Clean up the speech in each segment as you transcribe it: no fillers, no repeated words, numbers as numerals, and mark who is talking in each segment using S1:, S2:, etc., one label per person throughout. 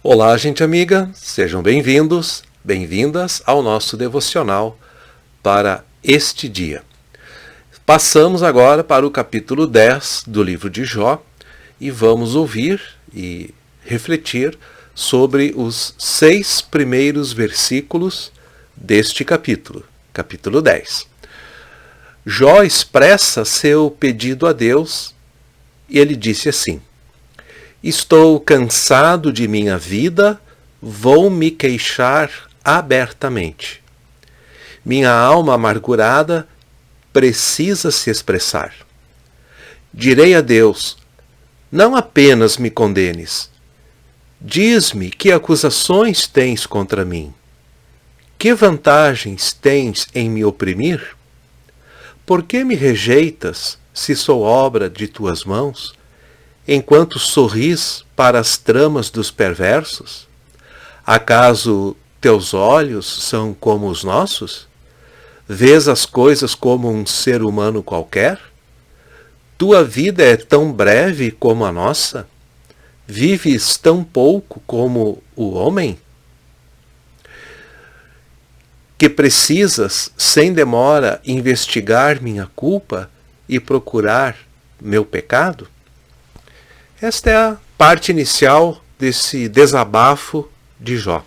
S1: Olá, gente amiga, sejam bem-vindos, bem-vindas ao nosso devocional para este dia. Passamos agora para o capítulo 10 do livro de Jó e vamos ouvir e refletir sobre os 6 primeiros versículos deste capítulo, capítulo 10. Jó expressa seu pedido a Deus e ele disse assim: Estou cansado de minha vida, vou me queixar abertamente. Minha alma amargurada precisa se expressar. Direi a Deus: não apenas me condenes. Diz-me que acusações tens contra mim. Que vantagens tens em me oprimir? Por que me rejeitas, se sou obra de tuas mãos, enquanto sorris para as tramas dos perversos? Acaso teus olhos são como os nossos? Vês as coisas como um ser humano qualquer? Tua vida é tão breve como a nossa? Vives tão pouco como o homem? Que precisas, sem demora, investigar minha culpa e procurar meu pecado? Esta é a parte inicial desse desabafo de Jó.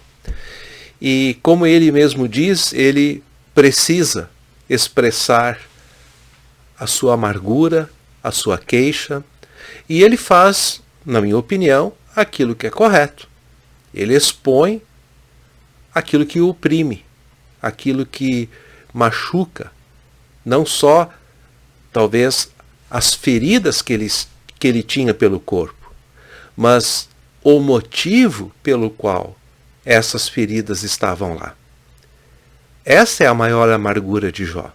S1: E como ele mesmo diz, ele precisa expressar a sua amargura, a sua queixa, e ele faz, na minha opinião, aquilo que é correto. Ele expõe aquilo que o oprime, aquilo que machuca, não só, talvez, as feridas que ele tinha pelo corpo, mas o motivo pelo qual essas feridas estavam lá. Essa é a maior amargura de Jó.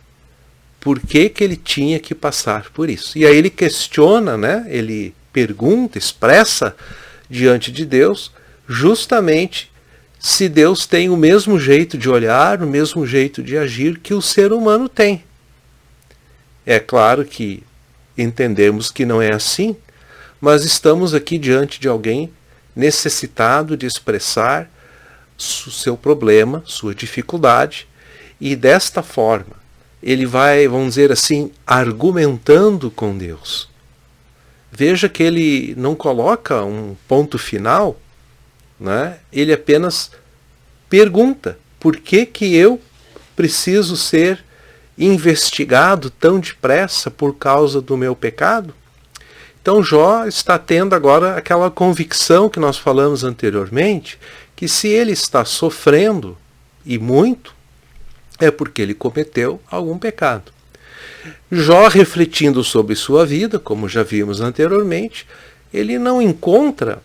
S1: Por que ele tinha que passar por isso? E aí ele questiona, né? Ele pergunta, expressa diante de Deus, justamente se Deus tem o mesmo jeito de olhar, o mesmo jeito de agir que o ser humano tem. É claro que entendemos que não é assim, mas estamos aqui diante de alguém necessitado de expressar o seu problema, sua dificuldade, e desta forma ele vai, vamos dizer assim, argumentando com Deus. Veja que ele não coloca um ponto final, né? Ele apenas pergunta: por que eu preciso ser investigado tão depressa por causa do meu pecado? Então Jó está tendo agora aquela convicção que nós falamos anteriormente, que se ele está sofrendo, e muito, é porque ele cometeu algum pecado. Jó, refletindo sobre sua vida, como já vimos anteriormente, ele não encontra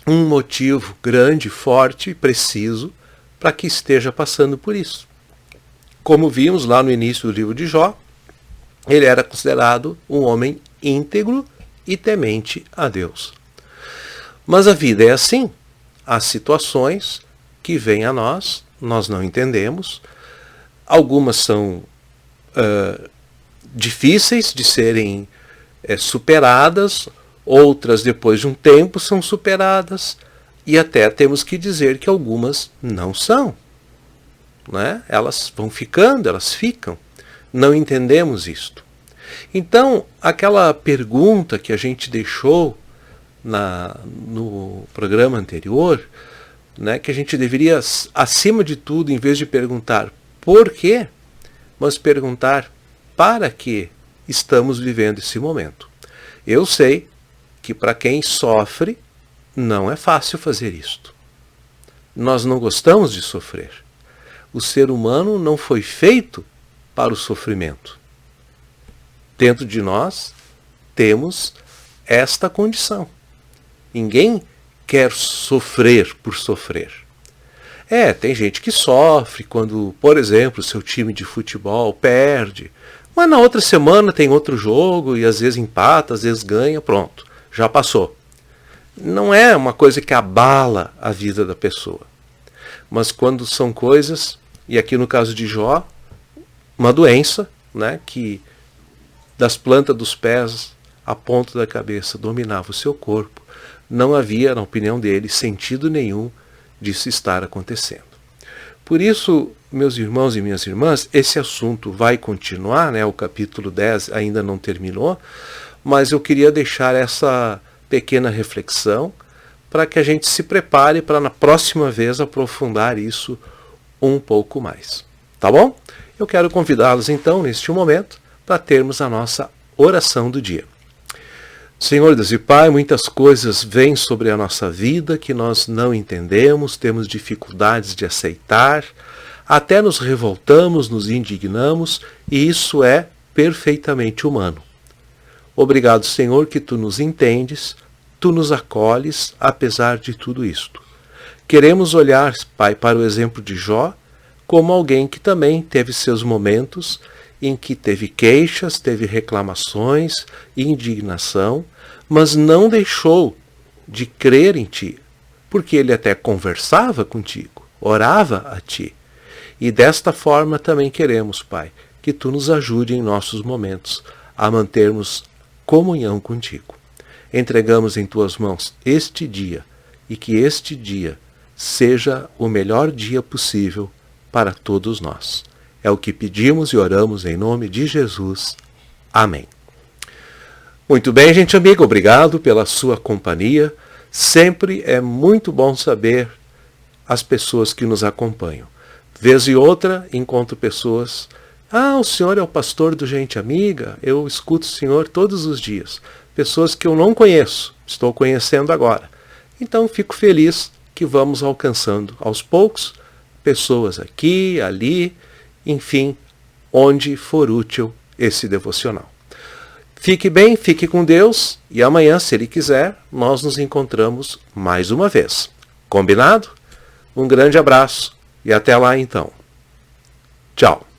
S1: um motivo grande, forte e preciso para que esteja passando por isso. Como vimos lá no início do livro de Jó, ele era considerado um homem íntegro e temente a Deus. Mas a vida é assim. Há situações que vêm a nós não entendemos. Algumas são difíceis de serem superadas, outras depois de um tempo são superadas, e até temos que dizer que algumas não são. Né? Elas vão ficando, elas ficam. Não entendemos isto. Então, aquela pergunta que a gente deixou no programa anterior, né, que a gente deveria, acima de tudo, em vez de perguntar por quê, mas perguntar para que estamos vivendo esse momento. Eu sei que para quem sofre, não é fácil fazer isto. Nós não gostamos de sofrer. O ser humano não foi feito para o sofrimento. Dentro de nós temos esta condição. Ninguém quer sofrer por sofrer. Tem gente que sofre quando, por exemplo, seu time de futebol perde, mas na outra semana tem outro jogo e às vezes empata, às vezes ganha, pronto, já passou. Não é uma coisa que abala a vida da pessoa. Mas quando são coisas, e aqui no caso de Jó, uma doença, né, que das plantas dos pés à ponta da cabeça dominava o seu corpo, não havia, na opinião dele, sentido nenhum disso estar acontecendo. Por isso, meus irmãos e minhas irmãs, esse assunto vai continuar, né? O capítulo 10 ainda não terminou, mas eu queria deixar essa pequena reflexão para que a gente se prepare para na próxima vez aprofundar isso um pouco mais. Tá bom? Eu quero convidá-los então, neste momento, para termos a nossa oração do dia. Senhor Deus e Pai, muitas coisas vêm sobre a nossa vida que nós não entendemos, temos dificuldades de aceitar, até nos revoltamos, nos indignamos, e isso é perfeitamente humano. Obrigado, Senhor, que Tu nos entendes, Tu nos acolhes, apesar de tudo isto. Queremos olhar, Pai, para o exemplo de Jó, como alguém que também teve seus momentos em que teve queixas, teve reclamações, indignação, mas não deixou de crer em Ti, porque ele até conversava contigo, orava a Ti. E desta forma também queremos, Pai, que Tu nos ajude em nossos momentos a mantermos comunhão contigo. Entregamos em Tuas mãos este dia e que este dia seja o melhor dia possível para todos nós. É o que pedimos e oramos em nome de Jesus. Amém. Muito bem, gente amiga, obrigado pela sua companhia. Sempre é muito bom saber as pessoas que nos acompanham. Vez e outra, encontro pessoas... o senhor é o pastor do Gente Amiga? Eu escuto o senhor todos os dias. Pessoas que eu não conheço, estou conhecendo agora. Então, fico feliz que vamos alcançando aos poucos pessoas aqui, ali, enfim, onde for útil esse devocional. Fique bem, fique com Deus e amanhã, se Ele quiser, nós nos encontramos mais uma vez. Combinado? Um grande abraço e até lá então. Tchau.